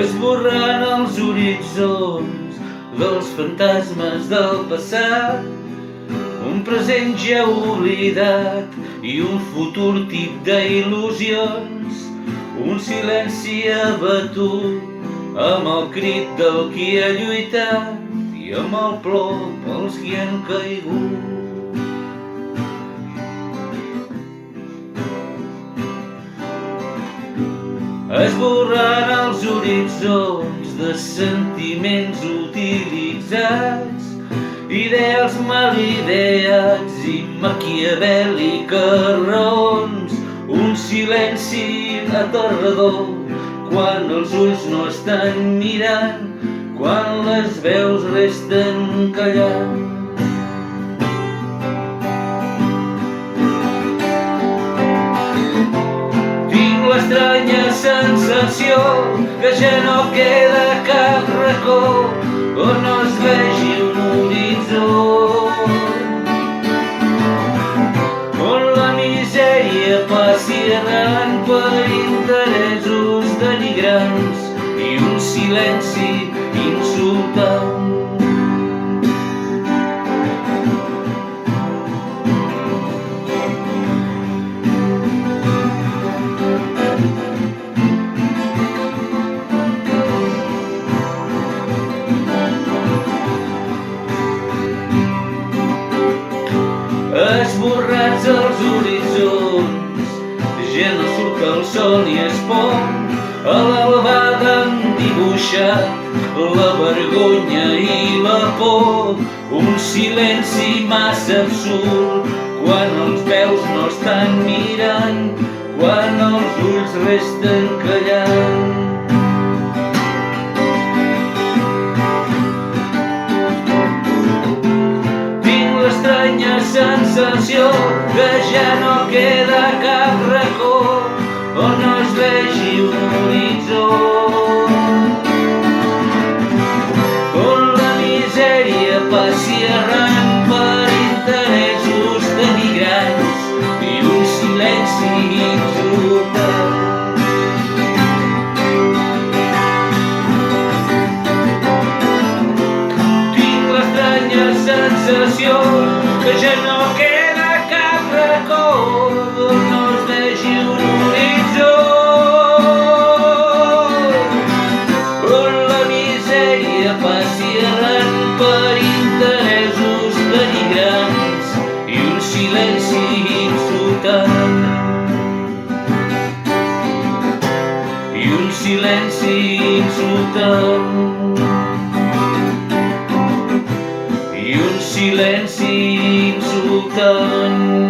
esborrant els horitzons dels fantasmes del passat, un present ja oblidat i un futur tip d'il·lusions, un silenci abatut amb el crit del qui ha lluitat i amb el plor pels qui han caigut. Esborrant els horitzons de sentiments utilitzats, ideals malideats i maquiavèl·liques raons, un silenci aterrador quan els ulls no estan mirant, quan les veus resten callant. Tinc l'estranya sensació que ja no queda cap racó on no es vegi un horitzó, on la misèria passi errant per interessos denigrants i un silenci insultant. Esborrats els horitzons, ja no surt el sol i es pon, a l'albada han dibuixat la vergonya i la por, un silenci massa absurd quan els veus no estan mirant, quan els ulls resten callant. L'estranya sensació que ja no queda cap racó on no es vegi un horitzó, on la misèria passi errant per interessos denigrants i un silenci insultant. Tinc l'estranya sensació que ja no queda cap racó on no es vegi un horitzó, on la misèria passi errant per interessos denigrants i un silenci insultant. I un silenci insultant. I un silenci insultant.